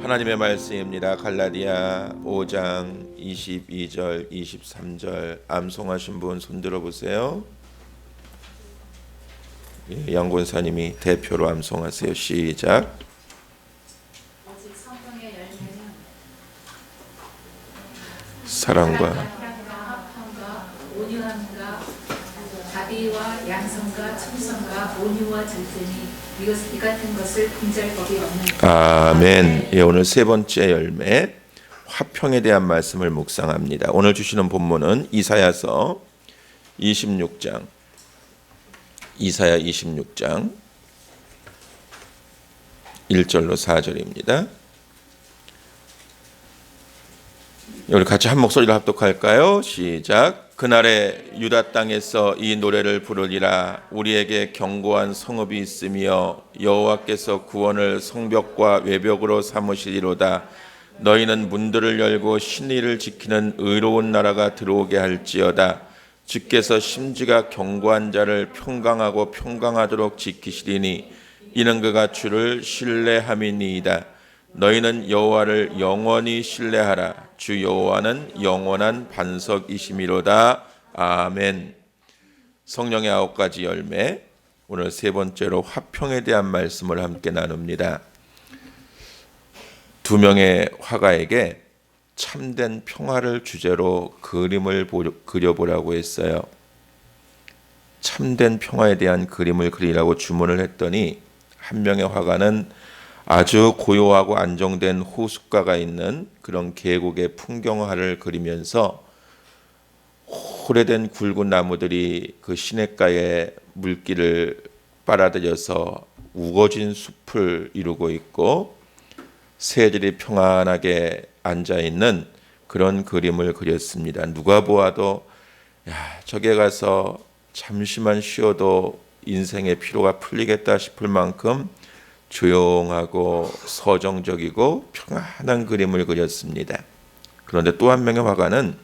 하나님의 말씀입니다. 갈라디아 5장 22절 23절 암송하신 분 손들어 보세요. 양권사님이 대표로 암송하세요. 시작. 오직 성령의 열매는 사랑과 합함과 온유함과 자비와 양성과 충성과 온유와 절제니 이 같은 것을 금지할 법이 없는. 아멘. 예, 오늘 세 번째 열매 화평에 대한 말씀을 묵상합니다. 오늘 주시는 본문은 이사야 26장 1절로 4절입니다. 우리 같이 한 목소리로 합독할까요? 시작. 그날에 유다 땅에서 이 노래를 부르리라. 우리에게 견고한 성읍이 있으며 여호와께서 구원을 성벽과 외벽으로 삼으시리로다. 너희는 문들을 열고 신의를 지키는 의로운 나라가 들어오게 할지어다. 주께서 심지가 견고한 자를 평강하고 평강하도록 지키시리니 이는 그가 주를 신뢰함이니이다. 너희는 여호와를 영원히 신뢰하라. 주 여호와는 영원한 반석이심이로다. 아멘. 성령의 9가지 열매, 오늘 세 번째로 화평에 대한 말씀을 함께 나눕니다. 두 명의 화가에게 참된 평화를 주제로 그림을 그려보라고 했어요. 참된 평화에 대한 그림을 그리라고 주문을 했더니 한 명의 화가는 아주 고요하고 안정된 호숫가가 있는 그런 계곡의 풍경화를 그리면서 오래된 굵은 나무들이 그 시냇가에 물길을 빨아들여서 우거진 숲을 이루고 있고 새들이 평안하게 앉아있는 그런 그림을 그렸습니다. 누가 보아도 저게 가서 잠시만 쉬어도 인생의 피로가 풀리겠다 싶을 만큼 조용하고 서정적이고 평안한 그림을 그렸습니다. 그런데 또 한 명의 화가는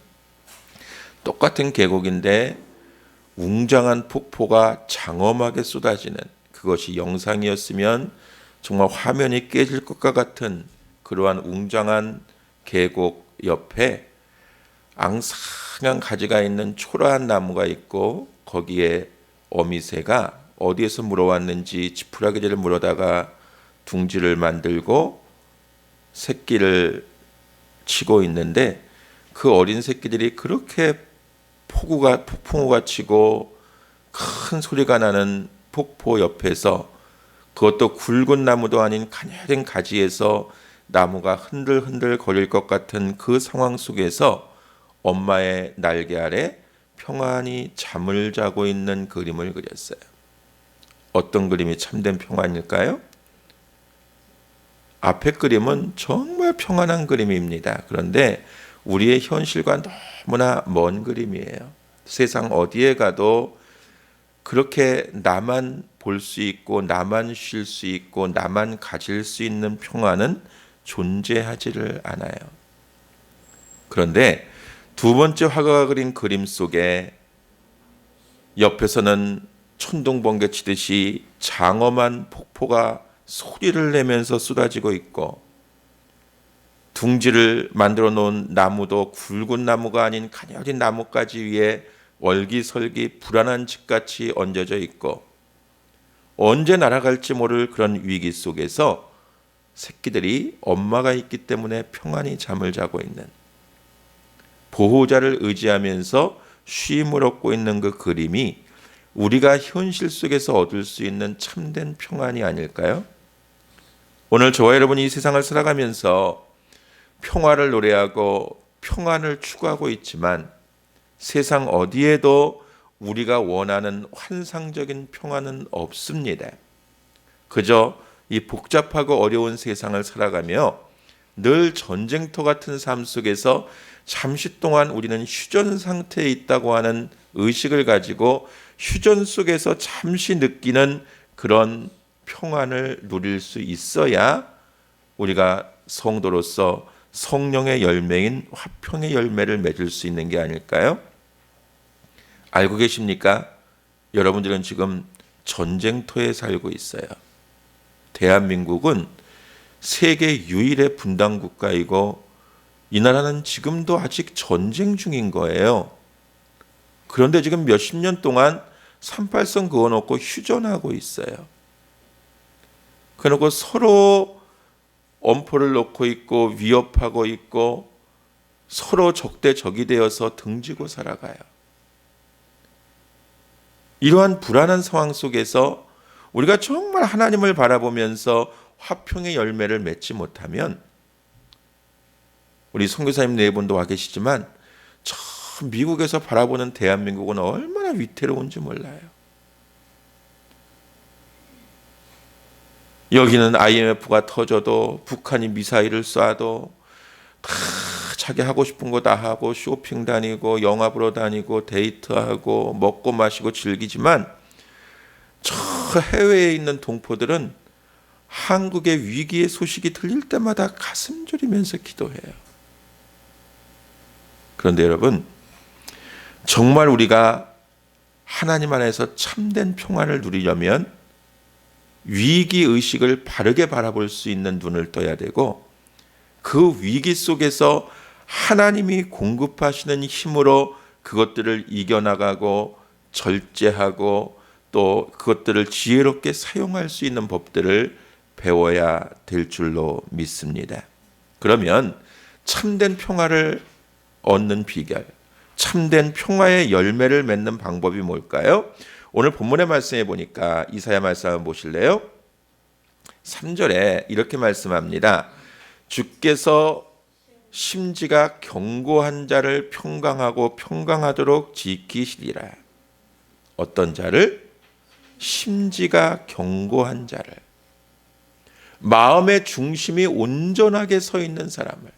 똑같은 계곡인데 웅장한 폭포가 장엄하게 쏟아지는, 그것이 영상이었으면 정말 화면이 깨질 것과 같은 그러한 웅장한 계곡 옆에 앙상한 가지가 있는 초라한 나무가 있고 거기에 어미새가 어디에서 물어왔는지 지푸라기를 물어다가 둥지를 만들고 새끼를 치고 있는데 그 어린 새끼들이 그렇게 폭풍우가 치고 큰 소리가 나는 폭포 옆에서, 그것도 굵은 나무도 아닌 가녀린 가지에서 나무가 흔들흔들 거릴 것 같은 그 상황 속에서 엄마의 날개 아래 평안히 잠을 자고 있는 그림을 그렸어요. 어떤 그림이 참된 평안일까요? 앞에 그림은 정말 평안한 그림입니다. 그런데 우리의 현실과 너무나 먼 그림이에요. 세상 어디에 가도 그렇게 나만 볼 수 있고 나만 쉴 수 있고 나만 가질 수 있는 평안은 존재하지를 않아요. 그런데 두 번째 화가가 그린 그림 속에 옆에서는 천둥번개 치듯이 장엄한 폭포가 소리를 내면서 쏟아지고 있고 둥지를 만들어 놓은 나무도 굵은 나무가 아닌 가녀린 나뭇가지 위에 월기설기 불안한 집같이 얹어져 있고 언제 날아갈지 모를 그런 위기 속에서 새끼들이 엄마가 있기 때문에 평안히 잠을 자고 있는, 보호자를 의지하면서 쉼을 얻고 있는 그 그림이 우리가 현실 속에서 얻을 수 있는 참된 평안이 아닐까요? 오늘 저와 여러분이 이 세상을 살아가면서 평화를 노래하고 평안을 추구하고 있지만 세상 어디에도 우리가 원하는 환상적인 평안은 없습니다. 그저 이 복잡하고 어려운 세상을 살아가며 늘 전쟁터 같은 삶 속에서 잠시 동안 우리는 휴전 상태에 있다고 하는 의식을 가지고 휴전 속에서 잠시 느끼는 그런 평안을 누릴 수 있어야 우리가 성도로서 성령의 열매인 화평의 열매를 맺을 수 있는 게 아닐까요? 알고 계십니까? 여러분들은 지금 전쟁터에 살고 있어요. 대한민국은 세계 유일의 분단 국가이고 이 나라는 지금도 아직 전쟁 중인 거예요. 그런데 지금 몇십 년 동안 38선 그어놓고 휴전하고 있어요. 그리고 서로 엄포를 놓고 있고 위협하고 있고 서로 적대적이 되어서 등지고 살아가요. 이러한 불안한 상황 속에서 우리가 정말 하나님을 바라보면서 화평의 열매를 맺지 못하면, 우리 선교사님 네 분도 와 계시지만 저 미국에서 바라보는 대한민국은 얼마나 위태로운지 몰라요. 여기는 IMF가 터져도 북한이 미사일을 쏴도 다 자기 하고 싶은 거 다 하고 쇼핑 다니고 영화 보러 다니고 데이트하고 먹고 마시고 즐기지만, 저 해외에 있는 동포들은 한국의 위기의 소식이 들릴 때마다 가슴 졸이면서 기도해요. 그런데 여러분, 정말 우리가 하나님 안에서 참된 평안을 누리려면 위기 의식을 바르게 바라볼 수 있는 눈을 떠야 되고, 그 위기 속에서 하나님이 공급하시는 힘으로 그것들을 이겨나가고 절제하고 또 그것들을 지혜롭게 사용할 수 있는 법들을 배워야 될 줄로 믿습니다. 그러면 참된 평화를 얻는 비결, 참된 평화의 열매를 맺는 방법이 뭘까요? 오늘 본문의 말씀에 보니까 이사야 말씀 한번 보실래요? 3절에 이렇게 말씀합니다. 주께서 심지가 견고한 자를 평강하고 평강하도록 지키시리라. 어떤 자를? 심지가 견고한 자를. 마음의 중심이 온전하게 서 있는 사람을,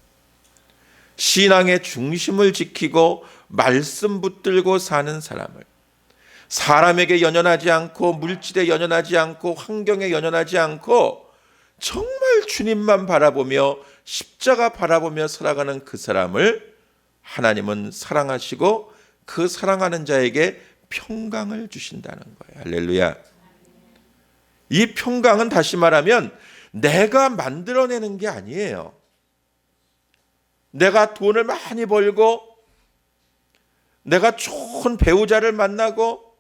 신앙의 중심을 지키고 말씀 붙들고 사는 사람을, 사람에게 연연하지 않고 물질에 연연하지 않고 환경에 연연하지 않고 정말 주님만 바라보며 십자가 바라보며 살아가는 그 사람을 하나님은 사랑하시고 그 사랑하는 자에게 평강을 주신다는 거예요. 할렐루야. 이 평강은 다시 말하면 내가 만들어내는 게 아니에요. 내가 돈을 많이 벌고 내가 좋은 배우자를 만나고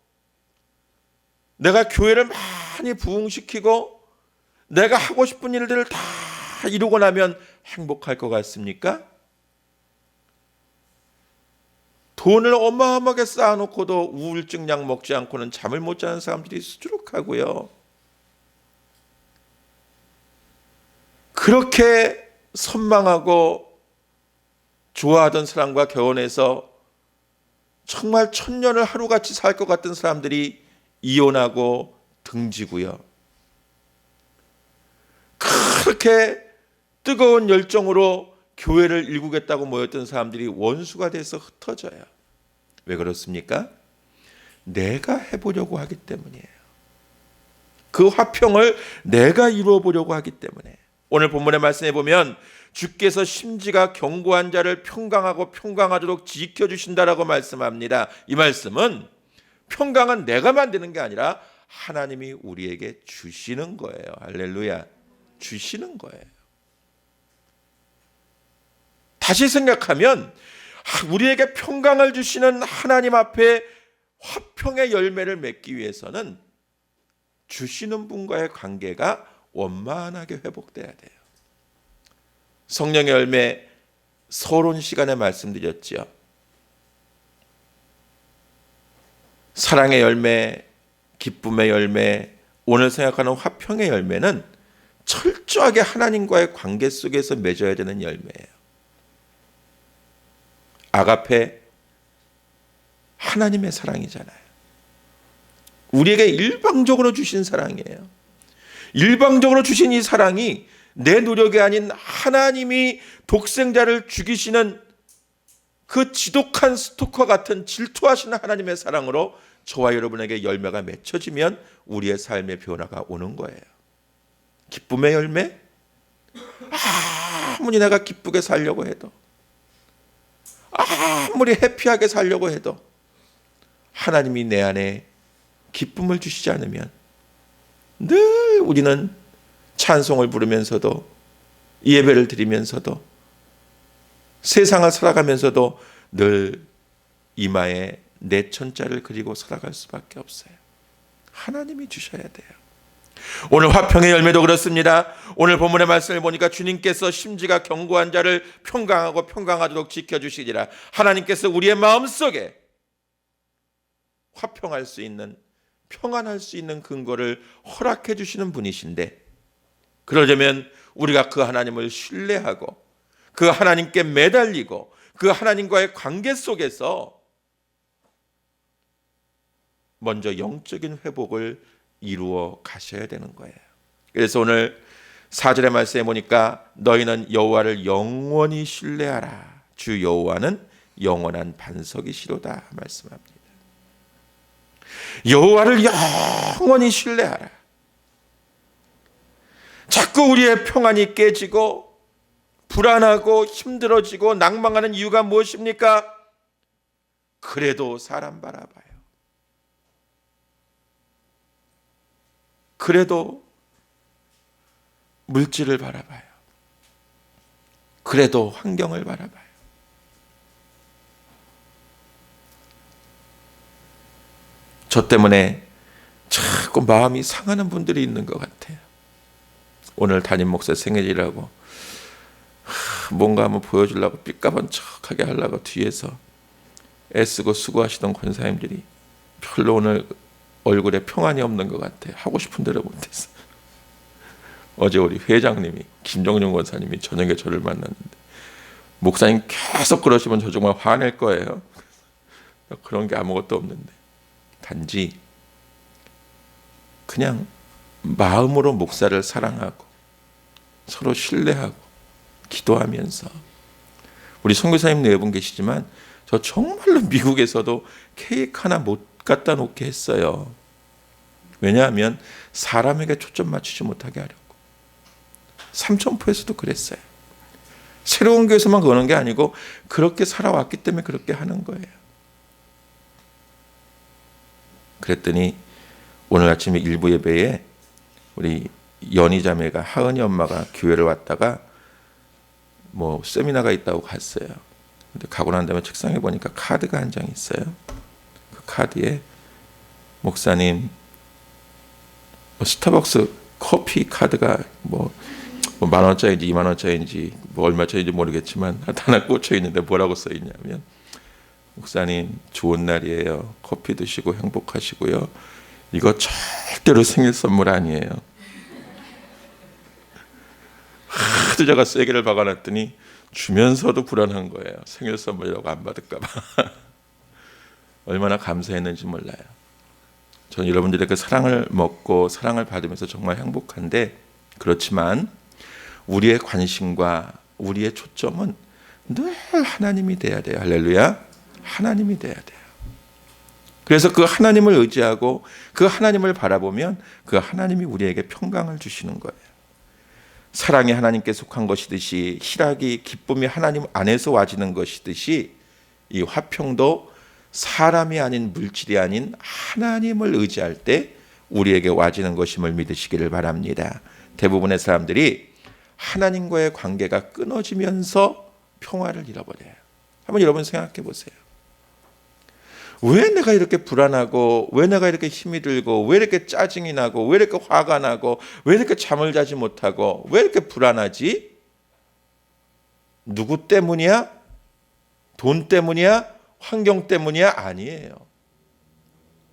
내가 교회를 많이 부흥시키고 내가 하고 싶은 일들을 다 이루고 나면 행복할 것 같습니까? 돈을 어마어마하게 쌓아놓고도 우울증 약 먹지 않고는 잠을 못 자는 사람들이 수두룩하고요. 그렇게 선망하고 좋아하던 사람과 결혼해서 정말 천년을 하루같이 살 것 같은 사람들이 이혼하고 등지고요. 그렇게 뜨거운 열정으로 교회를 일구겠다고 모였던 사람들이 원수가 돼서 흩어져요. 왜 그렇습니까? 내가 해보려고 하기 때문이에요. 그 화평을 내가 이루어 보려고 하기 때문에. 오늘 본문의 말씀에 보면 주께서 심지가 견고한 자를 평강하고 평강하도록 지켜주신다라고 말씀합니다. 이 말씀은 평강은 내가 만드는 게 아니라 하나님이 우리에게 주시는 거예요. 할렐루야. 주시는 거예요. 다시 생각하면 우리에게 평강을 주시는 하나님 앞에 화평의 열매를 맺기 위해서는 주시는 분과의 관계가 원만하게 회복돼야 돼요. 성령의 열매 서론 시간에 말씀드렸지요. 사랑의 열매, 기쁨의 열매, 오늘 생각하는 화평의 열매는 철저하게 하나님과의 관계 속에서 맺어야 되는 열매예요. 아가페, 하나님의 사랑이잖아요. 우리에게 일방적으로 주신 사랑이에요. 일방적으로 주신 이 사랑이 내 노력이 아닌 하나님이 독생자를 죽이시는 그 지독한 스토커 같은 질투하시는 하나님의 사랑으로 저와 여러분에게 열매가 맺혀지면 우리의 삶의 변화가 오는 거예요. 기쁨의 열매? 아무리 내가 기쁘게 살려고 해도, 아무리 해피하게 살려고 해도 하나님이 내 안에 기쁨을 주시지 않으면 늘 우리는 찬송을 부르면서도 예배를 드리면서도 세상을 살아가면서도 늘 이마에 내천자를 그리고 살아갈 수밖에 없어요. 하나님이 주셔야 돼요. 오늘 화평의 열매도 그렇습니다. 오늘 본문의 말씀을 보니까 주님께서 심지가 견고한 자를 평강하고 평강하도록 지켜주시리라. 하나님께서 우리의 마음속에 화평할 수 있는, 평안할 수 있는 근거를 허락해 주시는 분이신데, 그러려면 우리가 그 하나님을 신뢰하고 그 하나님께 매달리고 그 하나님과의 관계 속에서 먼저 영적인 회복을 이루어 가셔야 되는 거예요. 그래서 오늘 4절의 말씀에 보니까 너희는 여호와를 영원히 신뢰하라. 주 여호와는 영원한 반석이시로다 말씀합니다. 여호와를 영원히 신뢰하라. 자꾸 우리의 평안이 깨지고 불안하고 힘들어지고 낭망하는 이유가 무엇입니까? 그래도 사람 바라봐요. 그래도 물질을 바라봐요. 그래도 환경을 바라봐요. 저 때문에 자꾸 마음이 상하는 분들이 있는 것 같아요. 오늘 담임 목사 생일이라고 뭔가 한번 보여주려고 삐까번쩍하게 하려고 뒤에서 애쓰고 수고하시던 권사님들이 별로 오늘 얼굴에 평안이 없는 것 같아요. 하고 싶은 대로 못했어요. 어제 우리 회장님이 김정용 권사님이 저녁에 저를 만났는데 목사님 계속 그러시면 저 정말 화낼 거예요. 그런 게 아무것도 없는데 단지 그냥 마음으로 목사를 사랑하고 서로 신뢰하고 기도하면서, 우리 선교사님 네 분 계시지만 저 정말로 미국에서도 케이크 하나 못 갖다 놓게 했어요. 왜냐하면 사람에게 초점 맞추지 못하게 하려고. 삼천포에서도 그랬어요. 새로운 교회에서만 그러는 게 아니고 그렇게 살아왔기 때문에 그렇게 하는 거예요. 그랬더니 오늘 아침에 일부 예배에 우리 연희 자매가, 하은이 엄마가 교회를 왔다가 뭐 세미나가 있다고 갔어요. 근데 가고 난 다음에 책상에 보니까 카드가 한 장 있어요. 그 카드에 목사님 스타벅스 커피 카드가 뭐 10,000원짜리인지 20,000원짜리인지 뭐 얼마짜리인지 모르겠지만 하나 꽂혀 있는데 뭐라고 써 있냐면, 목사님 좋은 날이에요. 커피 드시고 행복하시고요. 이거 절대로 생일 선물 아니에요. 하도 제가 세게를 박아놨더니 주면서도 불안한 거예요. 생일 선물이라고 안 받을까 봐. 얼마나 감사했는지 몰라요. 저는 여러분들의 그 사랑을 먹고 사랑을 받으면서 정말 행복한데, 그렇지만 우리의 관심과 우리의 초점은 늘 하나님이 돼야 돼요. 할렐루야. 하나님이 돼야 돼요. 그래서 그 하나님을 의지하고 그 하나님을 바라보면 그 하나님이 우리에게 평강을 주시는 거예요. 사랑이 하나님께 속한 것이듯이, 희락이, 기쁨이 하나님 안에서 와지는 것이듯이, 이 화평도 사람이 아닌, 물질이 아닌 하나님을 의지할 때 우리에게 와지는 것임을 믿으시기를 바랍니다. 대부분의 사람들이 하나님과의 관계가 끊어지면서 평화를 잃어버려요. 한번 여러분 생각해 보세요. 왜 내가 이렇게 불안하고, 왜 내가 이렇게 힘이 들고, 왜 이렇게 짜증이 나고, 왜 이렇게 화가 나고, 왜 이렇게 잠을 자지 못하고, 왜 이렇게 불안하지? 누구 때문이야? 돈 때문이야? 환경 때문이야? 아니에요.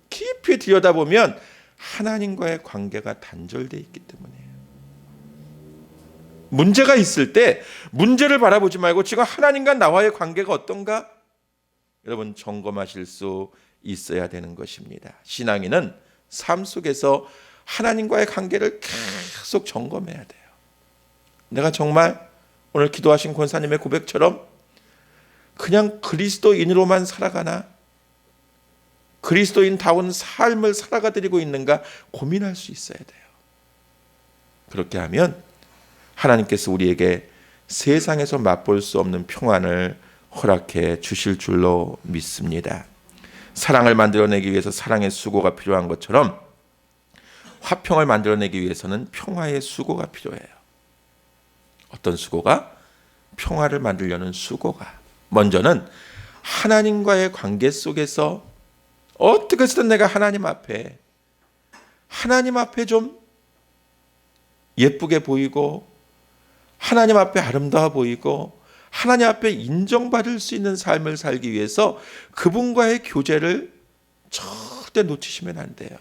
깊이 들여다보면 하나님과의 관계가 단절되어 있기 때문이에요. 문제가 있을 때 문제를 바라보지 말고 지금 하나님과 나와의 관계가 어떤가? 여러분 점검하실 수 있어야 되는 것입니다. 신앙인은 삶 속에서 하나님과의 관계를 계속 점검해야 돼요. 내가 정말 오늘 기도하신 권사님의 고백처럼 그냥 그리스도인으로만 살아가나? 그리스도인다운 삶을 살아가드리고 있는가 고민할 수 있어야 돼요. 그렇게 하면 하나님께서 우리에게 세상에서 맛볼 수 없는 평안을 허락해 주실 줄로 믿습니다. 사랑을 만들어내기 위해서 사랑의 수고가 필요한 것처럼 화평을 만들어내기 위해서는 평화의 수고가 필요해요. 어떤 수고가? 평화를 만들려는 수고가. 먼저는 하나님과의 관계 속에서 어떻게 해서든 내가 하나님 앞에 좀 예쁘게 보이고 하나님 앞에 아름다워 보이고 하나님 앞에 인정받을 수 있는 삶을 살기 위해서 그분과의 교제를 절대 놓치시면 안 돼요.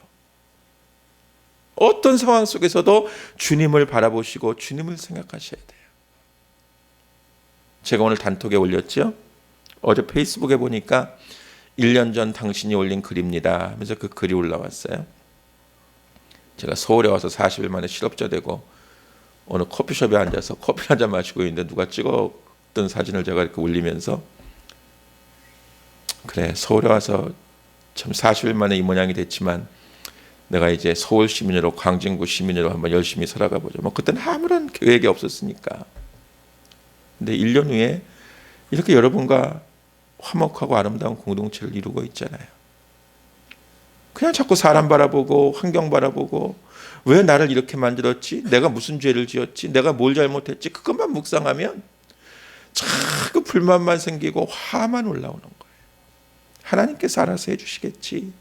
어떤 상황 속에서도 주님을 바라보시고 주님을 생각하셔야 돼요. 제가 오늘 단톡에 올렸죠. 어제 페이스북에 보니까 1년 전 당신이 올린 글입니다 하면서 그 글이 올라왔어요. 제가 서울에 와서 40일 만에 실업자 되고 어느 커피숍에 앉아서 커피 한잔 마시고 있는데 누가 찍었던 사진을 제가 이렇게 올리면서 그래, 서울에 와서 참 40일 만에 이 모양이 됐지만 내가 이제 서울 시민으로 광진구 시민으로 한번 열심히 살아가 보죠. 뭐 그때는 아무런 계획이 없었으니까. 근데 1년 후에 이렇게 여러분과 화목하고 아름다운 공동체를 이루고 있잖아요. 그냥 자꾸 사람 바라보고 환경 바라보고 왜 나를 이렇게 만들었지? 내가 무슨 죄를 지었지? 내가 뭘 잘못했지? 그것만 묵상하면 자꾸 불만만 생기고 화만 올라오는 거예요. 하나님께서 알아서 해주시겠지.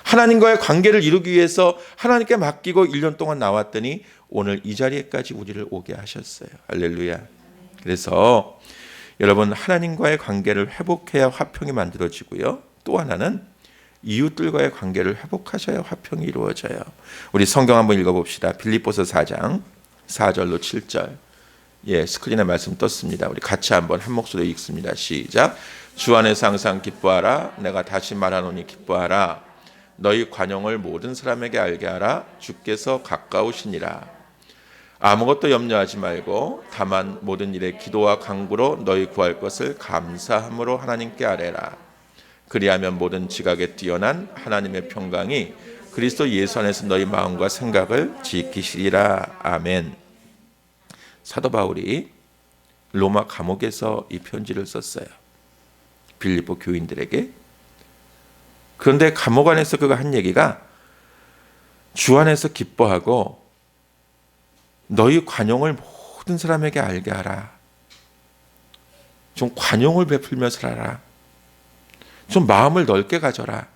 하나님과의 관계를 이루기 위해서 하나님께 맡기고 1년 동안 나왔더니 오늘 이 자리에까지 우리를 오게 하셨어요. 할렐루야. 그래서 여러분, 하나님과의 관계를 회복해야 화평이 만들어지고요. 또 하나는 이웃들과의 관계를 회복하셔야 화평이 이루어져요. 우리 성경 한번 읽어봅시다. 빌립보서 4장 4절로 7절. 스크린에 말씀 떴습니다. 우리 같이 한번 한 목소리로 읽습니다. 시작. 주 안에서 항상 기뻐하라. 내가 다시 말하노니 기뻐하라. 너희 관용을 모든 사람에게 알게 하라. 주께서 가까우시니라. 아무것도 염려하지 말고 다만 모든 일에 기도와 간구로 너희 구할 것을 감사함으로 하나님께 아뢰라. 그리하면 모든 지각에 뛰어난 하나님의 평강이 그리스도 예수 안에서 너희 마음과 생각을 지키시리라. 아멘. 사도 바울이 로마 감옥에서 이 편지를 썼어요. 빌립보 교인들에게. 그런데 감옥 안에서 그가 한 얘기가 주 안에서 기뻐하고 너희 관용을 모든 사람에게 알게 하라. 좀 관용을 베풀며 살아라. 좀 마음을 넓게 가져라.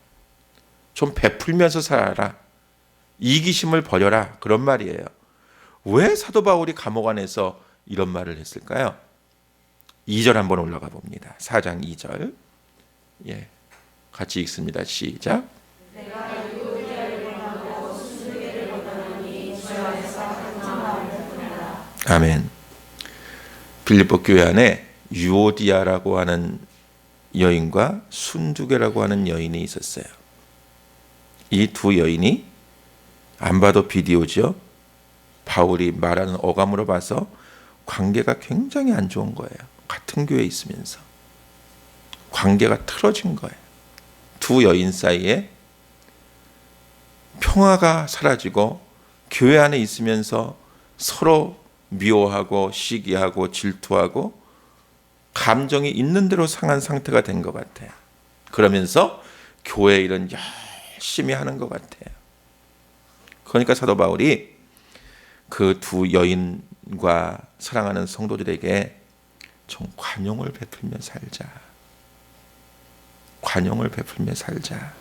좀 베풀면서 살아라. 이기심을 버려라. 그런 말이에요. 왜 사도 바울이 감옥 안에서 이런 말을 했을까요? 2절 한번 올라가 봅니다. 4장 2절. 같이 읽습니다. 시작. 아멘. 빌립보 교회 안에 유오디아라고 하는 여인과 순두계라고 하는 여인이 있었어요. 이 두 여인이 안 봐도 비디오죠. 바울이 말하는 어감으로 봐서 관계가 굉장히 안 좋은 거예요. 같은 교회에 있으면서 관계가 틀어진 거예요. 두 여인 사이에 평화가 사라지고 교회 안에 있으면서 서로 미워하고 시기하고 질투하고 감정이 있는 대로 상한 상태가 된 것 같아요. 그러면서 교회 일은 열심히 하는 것 같아요. 그러니까 사도 바울이 그 두 여인과 사랑하는 성도들에게 좀 관용을 베풀며 살자. 관용을 베풀며 살자.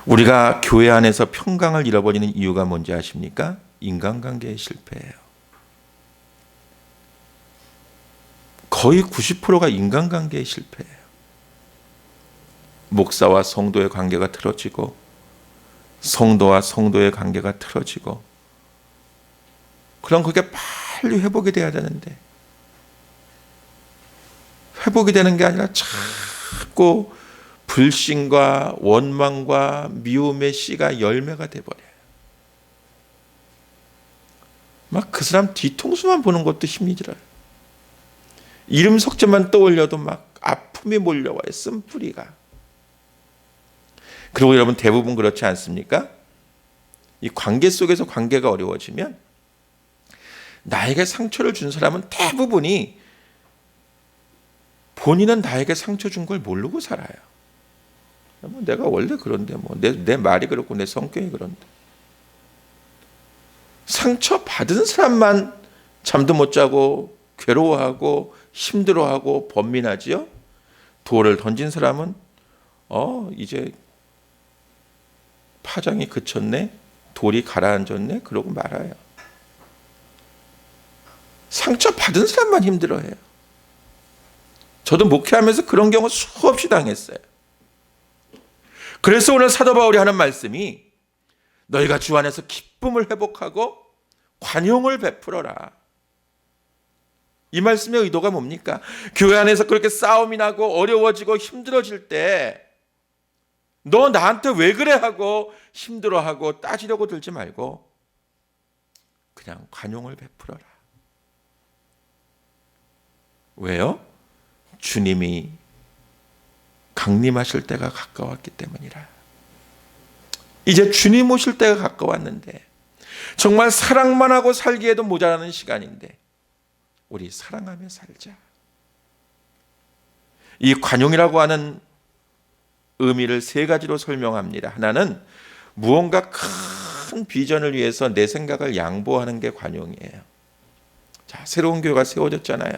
우리가 교회 안에서 평강을 잃어버리는 이유가 뭔지 아십니까? 인간관계의 실패예요. 거의 90%가 인간관계의 실패예요. 목사와 성도의 관계가 틀어지고 성도와 성도의 관계가 틀어지고 그럼 그게 빨리 회복이 돼야 되는데 회복이 되는 게 아니라 자꾸 불신과 원망과 미움의 씨가 열매가 돼버려요. 막 그 사람 뒤통수만 보는 것도 힘이 들어요. 이름 석자만 떠올려도 막 아픔이 몰려와요. 쓴뿌리가. 그리고 여러분 대부분 그렇지 않습니까? 이 관계 속에서 관계가 어려워지면 나에게 상처를 준 사람은 대부분이 본인은 나에게 상처 준 걸 모르고 살아요. 내가 원래 그런데 내 말이 그렇고 내 성격이 그런데 상처 받은 사람만 잠도 못 자고 괴로워하고 힘들어하고 번민하지요. 돌을 던진 사람은 이제 파장이 그쳤네, 돌이 가라앉았네, 그러고 말아요. 상처 받은 사람만 힘들어해요. 저도 목회하면서 그런 경우 수없이 당했어요. 그래서 오늘 사도 바울이 하는 말씀이 너희가 주 안에서 기쁨을 회복하고 관용을 베풀어라. 이 말씀의 의도가 뭡니까? 교회 안에서 그렇게 싸움이 나고 어려워지고 힘들어질 때 너 나한테 왜 그래 하고 힘들어하고 따지려고 들지 말고 그냥 관용을 베풀어라. 왜요? 주님이 강림하실 때가 가까웠기 때문이라. 이제 주님 오실 때가 가까웠는데 정말 사랑만 하고 살기에도 모자라는 시간인데 우리 사랑하며 살자. 이 관용이라고 하는 의미를 세 가지로 설명합니다. 하나는 무언가 큰 비전을 위해서 내 생각을 양보하는 게 관용이에요. 자, 새로운 교회가 세워졌잖아요.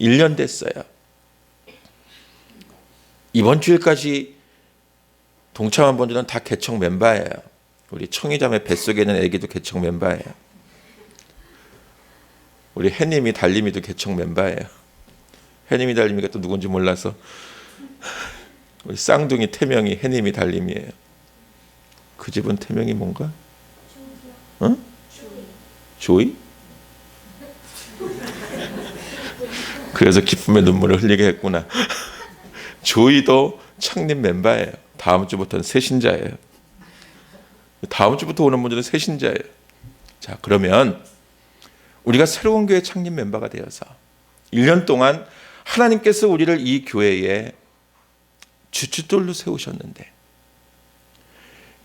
1년 됐어요. 이번 주일까지 동참한 분들은 다 개척 멤버예요. 우리 청희자매 뱃속에 있는 애기도 개척 멤버예요. 우리 해님이 달림이도 개척 멤버예요. 해님이 달림이가 또 누군지 몰라서 우리 쌍둥이 태명이 해님이 달림이에요. 그 집은 태명이 뭔가? 응? 조이? 그래서 기쁨의 눈물을 흘리게 했구나. 조이도 창립 멤버예요. 다음 주부터는 새신자예요. 다음 주부터 오는 분들은 새신자예요. 자, 그러면 우리가 새로운 교회 창립 멤버가 되어서 1년 동안 하나님께서 우리를 이 교회에 주춧돌로 세우셨는데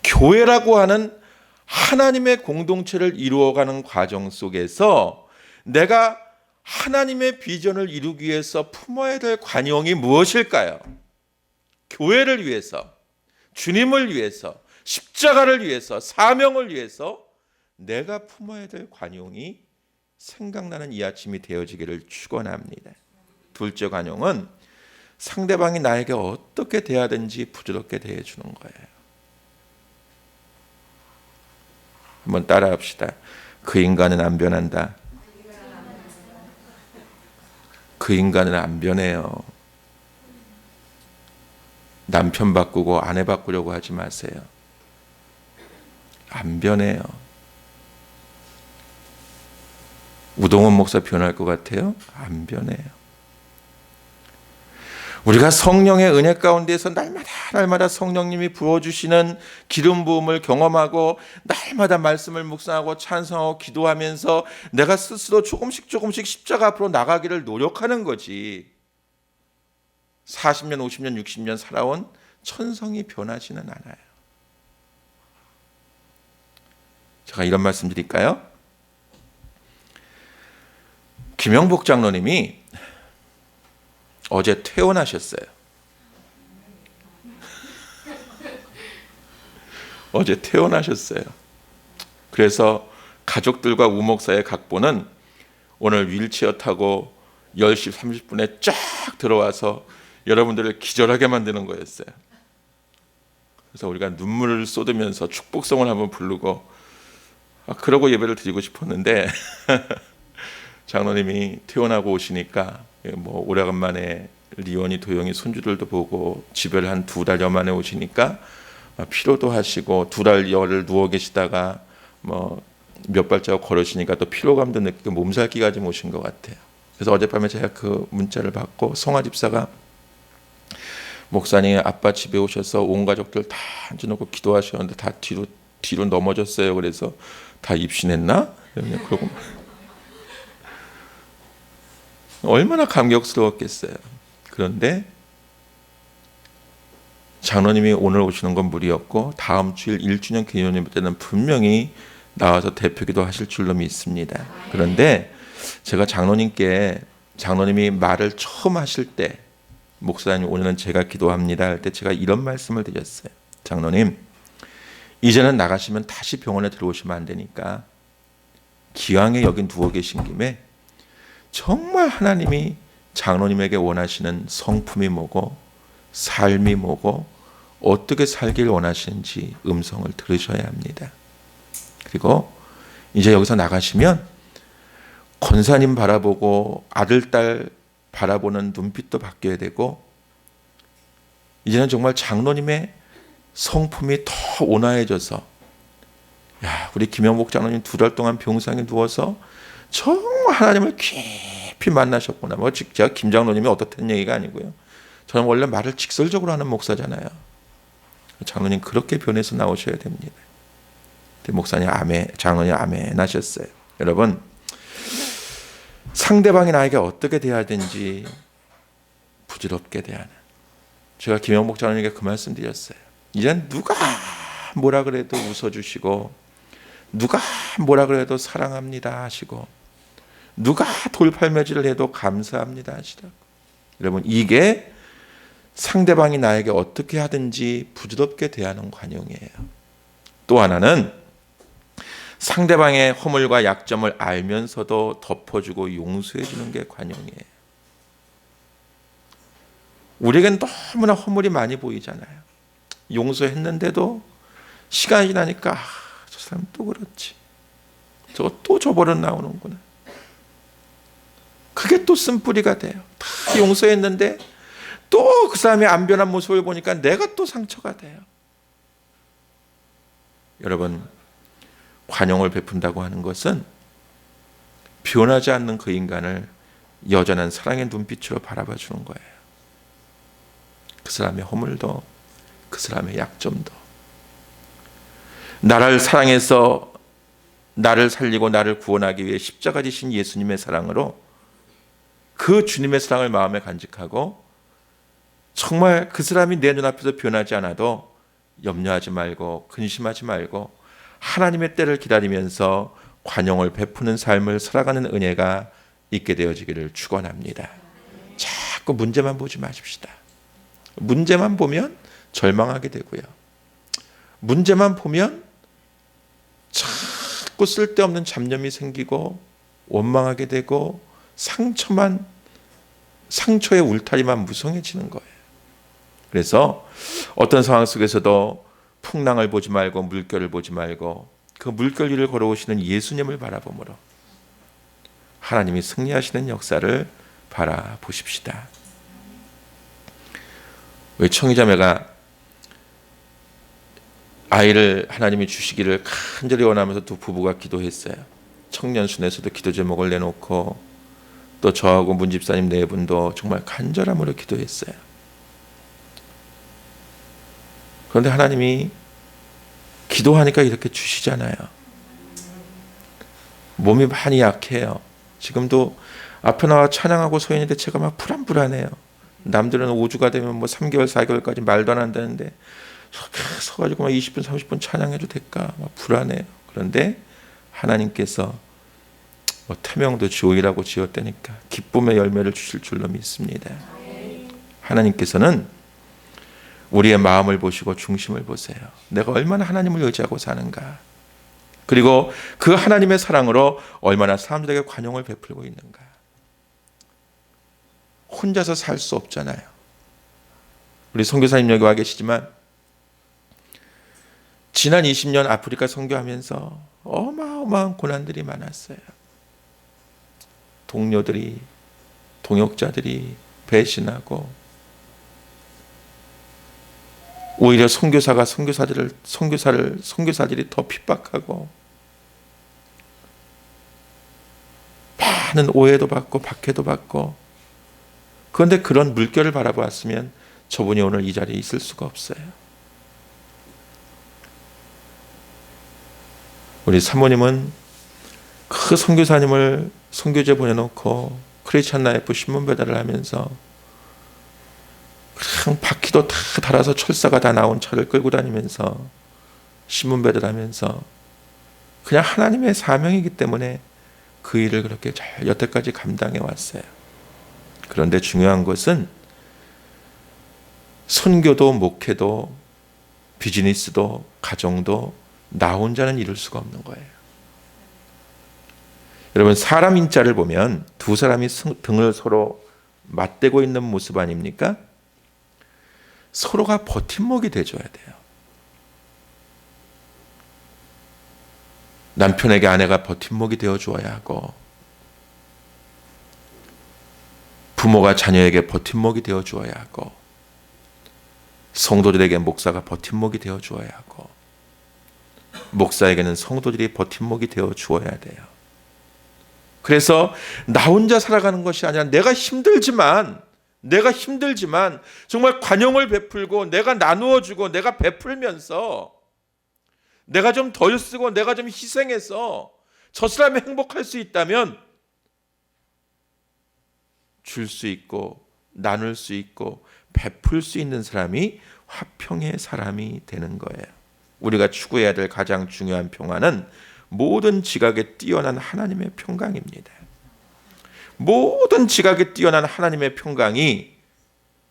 교회라고 하는 하나님의 공동체를 이루어가는 과정 속에서 내가 하나님의 비전을 이루기 위해서 품어야 될 관용이 무엇일까요? 교회를 위해서, 주님을 위해서, 십자가를 위해서, 사명을 위해서 내가 품어야 될 관용이 생각나는 이 아침이 되어지기를 축원합니다. 둘째 관용은 상대방이 나에게 어떻게 대하든지 부드럽게 대해주는 거예요. 한번 따라합시다. 그 인간은 안 변한다. 그 인간은 안 변해요. 남편 바꾸고 아내 바꾸려고 하지 마세요. 안 변해요. 우동원 목사 변할 것 같아요? 안 변해요. 우리가 성령의 은혜 가운데서 날마다 성령님이 부어주시는 기름 부음을 경험하고 날마다 말씀을 묵상하고 찬송하고 기도하면서 내가 스스로 조금씩 십자가 앞으로 나가기를 노력하는 거지. 40년, 50년, 60년 살아온 천성이 변하지는 않아요. 제가 이런 말씀 드릴까요? 김영복 장로님이 어제 퇴원하셨어요. 어제 퇴원하셨어요. 그래서 가족들과 우목사의 각본은 오늘 휠체어 타고 10시 30분에 쫙 들어와서 여러분들을 기절하게 만드는 거였어요. 그래서 우리가 눈물을 쏟으면서 축복성을 한번 부르고 그러고 예배를 드리고 싶었는데 장로님이 퇴원하고 오시니까 뭐 오래간만에 리원이 도영이 손주들도 보고 집을 한 2달여 만에 오시니까 피로도 하시고 2달여를 누워 계시다가 뭐 몇 발자국 걸으시니까 또 피로감도 느끼고 몸살기가 좀 오신 것 같아요. 그래서 어젯밤에 제가 그 문자를 받고 성화 집사가 목사님 아빠 집에 오셔서 온 가족들 다 앉혀놓고 기도하셨는데 다 뒤로 넘어졌어요. 그래서 다 입신했나? 그러고 얼마나 감격스러웠겠어요. 그런데 장로님이 오늘 오시는 건 무리였고 다음 주일 1주년 기념일 때는 분명히 나와서 대표기도 하실 줄로 믿습니다. 그런데 제가 장로님이 말을 처음 하실 때 목사님 오늘은 제가 기도합니다 할 때 제가 이런 말씀을 드렸어요. 장로님, 이제는 나가시면 다시 병원에 들어오시면 안 되니까 기왕에 여기 누워 계신 김에 정말 하나님이 장로님에게 원하시는 성품이 뭐고 삶이 뭐고 어떻게 살길 원하시는지 음성을 들으셔야 합니다. 그리고 이제 여기서 나가시면 권사님 바라보고 아들, 딸 바라보는 눈빛도 바뀌어야 되고 이제는 정말 장로님의 성품이 더 온화해져서 우리 김영복 장로님 2달 동안 병상에 누워서 정말 하나님을 깊이 만나셨구나. 제가 김 장로님이 어떻다는 얘기가 아니고요. 저는 원래 말을 직설적으로 하는 목사잖아요. 장로님 그렇게 변해서 나오셔야 됩니다. 목사님 아멘, 장로님 아멘 하셨어요. 여러분, 상대방이 나에게 어떻게 대해야 되는지 부드럽게 대하는, 제가 김영복 장로님에게 그 말씀 드렸어요. 이젠 누가 뭐라 그래도 웃어주시고 누가 뭐라 그래도 사랑합니다 하시고 누가 돌팔매질을 해도 감사합니다 하시라고. 여러분, 이게 상대방이 나에게 어떻게 하든지 부드럽게 대하는 관용이에요. 또 하나는 상대방의 허물과 약점을 알면서도 덮어주고 용서해 주는 게 관용이에요. 우리에겐 너무나 허물이 많이 보이잖아요. 용서했는데도 시간이 지나니까 저 사람 또 그렇지, 저거 또 저버릇 나오는구나. 그게 또 쓴뿌리가 돼요. 다 용서했는데 또 그 사람이 안 변한 모습을 보니까 내가 또 상처가 돼요. 여러분, 관용을 베푼다고 하는 것은 변하지 않는 그 인간을 여전한 사랑의 눈빛으로 바라봐 주는 거예요. 그 사람의 허물도 그 사람의 약점도. 나를 사랑해서 나를 살리고 나를 구원하기 위해 십자가 지신 예수님의 사랑으로 그 주님의 사랑을 마음에 간직하고 정말 그 사람이 내 눈앞에서 변하지 않아도 염려하지 말고 근심하지 말고 하나님의 때를 기다리면서 관용을 베푸는 삶을 살아가는 은혜가 있게 되어지기를 축원합니다. 자꾸 문제만 보지 마십시다. 문제만 보면 절망하게 되고요. 문제만 보면 자꾸 쓸데없는 잡념이 생기고 원망하게 되고 상처의 울타리만 무성해지는 거예요. 그래서 어떤 상황 속에서도 풍랑을 보지 말고 물결을 보지 말고 그 물결 위를 걸어오시는 예수님을 바라보므로 하나님이 승리하시는 역사를 바라보십시다. 우리 청희자매가 아이를 하나님이 주시기를 간절히 원하면서 두 부부가 기도했어요. 청년순에서도 기도 제목을 내놓고 또 저하고 문 집사님 네 분도 정말 간절함으로 기도했어요. 그런데 하나님이 기도하니까 이렇게 주시잖아요. 몸이 많이 약해요. 지금도 앞에 나와 찬양하고 서 있는데 제가 막 불안해요. 남들은 5주가 되면 뭐 3개월, 4개월까지 말도 안 한다는데 서가지고 막 20분, 30분 찬양해도 될까? 막 불안해요. 그런데 하나님께서 뭐 태명도 지옥이라고 지었다니까 기쁨의 열매를 주실 줄로 믿습니다. 하나님께서는 우리의 마음을 보시고 중심을 보세요. 내가 얼마나 하나님을 의지하고 사는가. 그리고 그 하나님의 사랑으로 얼마나 사람들에게 관용을 베풀고 있는가. 혼자서 살 수 없잖아요. 우리 선교사님 여기 와 계시지만 지난 20년 아프리카 선교하면서 어마어마한 고난들이 많았어요. 동료들이, 동역자들이 배신하고 오히려 선교사들이 더 핍박하고 많은 오해도 받고 박해도 받고. 그런데 그런 물결을 바라보았으면 저분이 오늘 이 자리에 있을 수가 없어요. 우리 사모님은 그 선교사님을 선교제 보내놓고 크리스찬 라이프 신문 배달을 하면서 그냥 바퀴도 다 달아서 철사가 다 나온 차를 끌고 다니면서 신문 배달하면서 그냥 하나님의 사명이기 때문에 그 일을 그렇게 잘 여태까지 감당해 왔어요. 그런데 중요한 것은 선교도 목회도 비즈니스도 가정도 나 혼자는 이룰 수가 없는 거예요. 여러분, 사람 인자를 보면 두 사람이 등을 서로 맞대고 있는 모습 아닙니까? 서로가 버팀목이 돼줘야 돼요. 남편에게 아내가 버팀목이 되어주어야 하고, 부모가 자녀에게 버팀목이 되어주어야 하고, 성도들에게 목사가 버팀목이 되어주어야 하고, 목사에게는 성도들이 버팀목이 되어주어야 돼요. 그래서 나 혼자 살아가는 것이 아니라 내가 힘들지만 정말 관용을 베풀고 내가 나누어주고 내가 베풀면서 내가 좀 덜 쓰고 내가 좀 희생해서 저 사람이 행복할 수 있다면 줄 수 있고 나눌 수 있고 베풀 수 있는 사람이 화평의 사람이 되는 거예요. 우리가 추구해야 될 가장 중요한 평화는 모든 지각에 뛰어난 하나님의 평강입니다. 모든 지각에 뛰어난 하나님의 평강이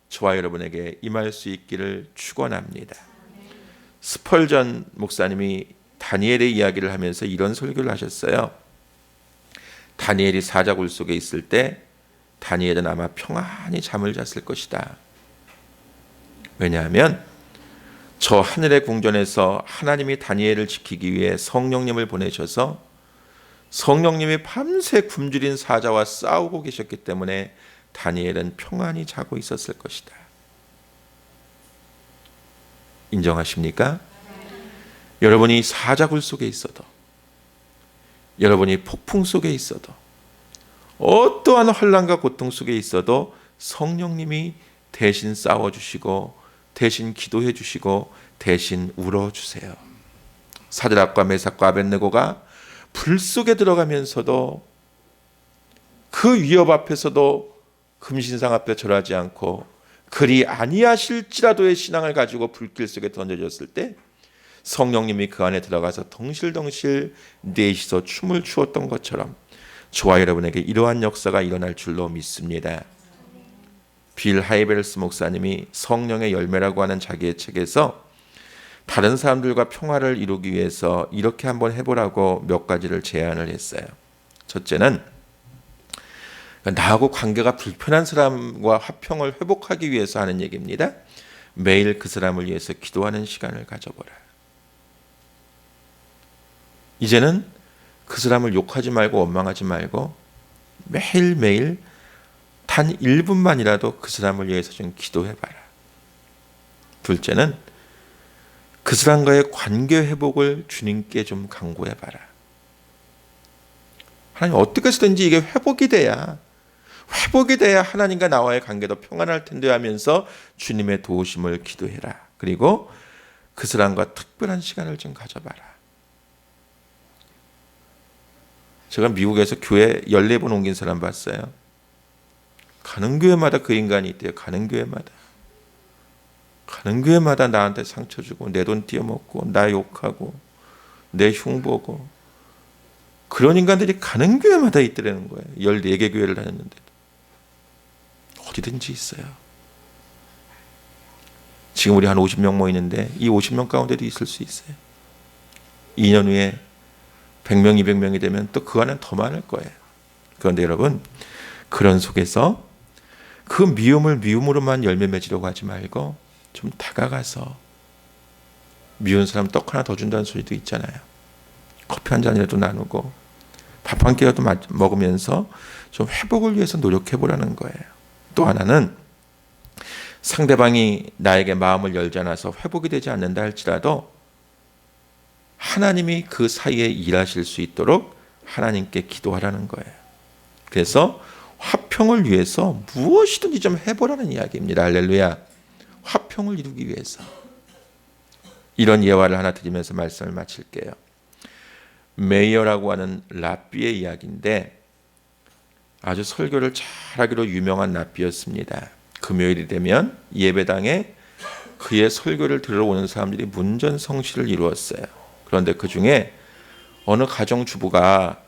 저와 여러분에게 임할 수 있기를 축원합니다. 스펄전 목사님이 다니엘의 이야기를 하면서 이런 설교를 하셨어요. 다니엘이 사자굴 속에 있을 때 다니엘은 아마 평안히 잠을 잤을 것이다. 왜냐하면 저 하늘의 궁전에서 하나님이 다니엘을 지키기 위해 성령님을 보내셔서 성령님이 밤새 굶주린 사자와 싸우고 계셨기 때문에 다니엘은 평안히 자고 있었을 것이다. 인정하십니까? 여러분이 사자굴 속에 있어도, 여러분이 폭풍 속에 있어도, 어떠한 혼란과 고통 속에 있어도 성령님이 대신 싸워주시고 대신 기도해 주시고 대신 울어주세요. 사드락과 메삭과 아벳네고가 불 속에 들어가면서도 그 위협 앞에서도 금신상 앞에 절하지 않고 그리 아니하실지라도의 신앙을 가지고 불길 속에 던져졌을 때 성령님이 그 안에 들어가서 덩실덩실 넷이서 춤을 추었던 것처럼 저와 여러분에게 이러한 역사가 일어날 줄로 믿습니다. 빌 하이베르스 목사님이 성령의 열매라고 하는 자기의 책에서 다른 사람들과 평화를 이루기 위해서 이렇게 한번 해보라고 몇 가지를 제안을 했어요. 첫째는 나하고 관계가 불편한 사람과 화평을 회복하기 위해서 하는 얘기입니다. 매일 그 사람을 위해서 기도하는 시간을 가져보라. 이제는 그 사람을 욕하지 말고 원망하지 말고 매일매일 단 1분만이라도 그 사람을 위해서 좀 기도해봐라. 둘째는 그 사람과의 관계 회복을 주님께 좀 간구해봐라. 하나님, 어떻게 해서든지 이게 회복이 돼야 하나님과 나와의 관계도 평안할 텐데 하면서 주님의 도우심을 기도해라. 그리고 그 사람과 특별한 시간을 좀 가져봐라. 제가 미국에서 교회 14번 옮긴 사람 봤어요. 가는 교회마다 그 인간이 있대요. 가는 교회마다 나한테 상처 주고 내 돈 띄어먹고 나 욕하고 내 흉보고 그런 인간들이 가는 교회마다 있더라는 거예요. 14개 교회를 다녔는데도. 어디든지 있어요. 지금 우리 한 50명 모이는데 이 50명 가운데도 있을 수 있어요. 2년 후에 100명, 200명이 되면 또 그 안엔 더 많을 거예요. 그런데 여러분, 그런 속에서 그 미움을 미움으로만 열매 맺으려고 하지 말고 좀 다가가서 미운 사람 떡 하나 더 준다는 소리도 있잖아요. 커피 한 잔이라도 나누고 밥 한 끼라도 먹으면서 좀 회복을 위해서 노력해보라는 거예요. 또 하나는 상대방이 나에게 마음을 열지 않아서 회복이 되지 않는다 할지라도 하나님이 그 사이에 일하실 수 있도록 하나님께 기도하라는 거예요. 그래서 화평을 위해서 무엇이든지 좀 해보라는 이야기입니다. 할렐루야. 화평을 이루기 위해서. 이런 예화를 하나 드리면서 말씀을 마칠게요. 메이어라고 하는 랍비의 이야기인데 아주 설교를 잘하기로 유명한 랍비였습니다. 금요일이 되면 예배당에 그의 설교를 들으러 오는 사람들이 문전성시를 이루었어요. 그런데 그 중에 어느 가정주부가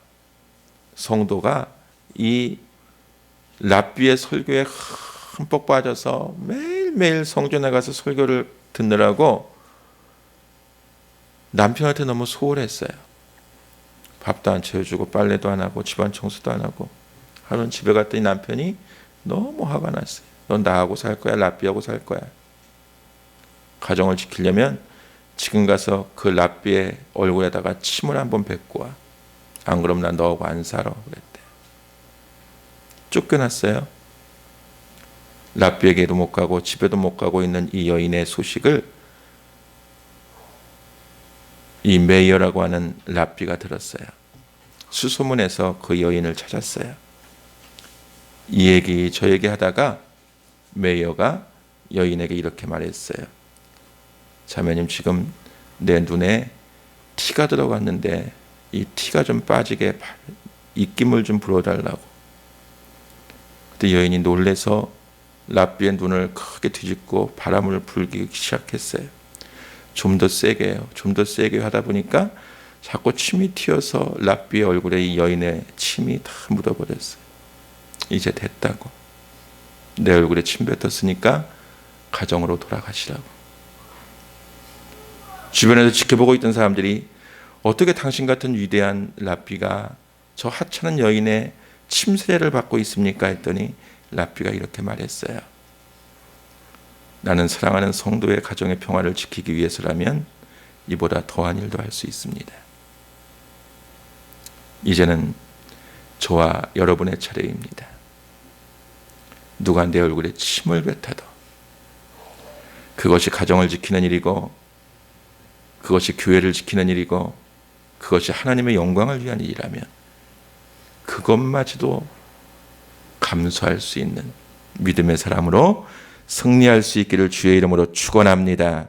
성도가 이 랍비의 설교에 흠뻑 빠져서 매일매일 성전에 가서 설교를 듣느라고 남편한테 너무 소홀했어요. 밥도 안 채워주고 빨래도 안 하고 집안 청소도 안 하고 하루는 집에 갔더니 남편이 너무 화가 났어요. 넌 나하고 살 거야? 랍비하고 살 거야? 가정을 지키려면 지금 가서 그 랍비의 얼굴에다가 침을 한번 뱉고 와. 안 그러면 난 너하고 안 살아. 그랬대. 쫓겨났어요. 랍비에게도 못 가고 집에도 못 가고 있는 이 여인의 소식을 이 메이어라고 하는 랍비가 들었어요. 수소문해서 그 여인을 찾았어요. 이 얘기 저 얘기 하다가 메이어가 여인에게 이렇게 말했어요. 자매님, 지금 내 눈에 티가 들어갔는데 이 티가 좀 빠지게 입김을 좀 불어달라고. 그때 여인이 놀래서 랍비의 눈을 크게 뒤집고 바람을 불기 시작했어요. 좀 더 세게요. 좀 더 세게 하다 보니까 자꾸 침이 튀어서 랍비의 얼굴에 이 여인의 침이 다 묻어버렸어요. 이제 됐다고. 내 얼굴에 침 뱉었으니까 가정으로 돌아가시라고. 주변에서 지켜보고 있던 사람들이 어떻게 당신 같은 위대한 랍비가 저 하찮은 여인의 침세례를 받고 있습니까? 했더니 랍비가 이렇게 말했어요. 나는 사랑하는 성도의 가정의 평화를 지키기 위해서라면 이보다 더한 일도 할 수 있습니다. 이제는 저와 여러분의 차례입니다. 누가 내 얼굴에 침을 뱉어도 그것이 가정을 지키는 일이고 그것이 교회를 지키는 일이고 그것이 하나님의 영광을 위한 일이라면 그것마저도 감수할 수 있는 믿음의 사람으로 승리할 수 있기를 주의 이름으로 축원합니다.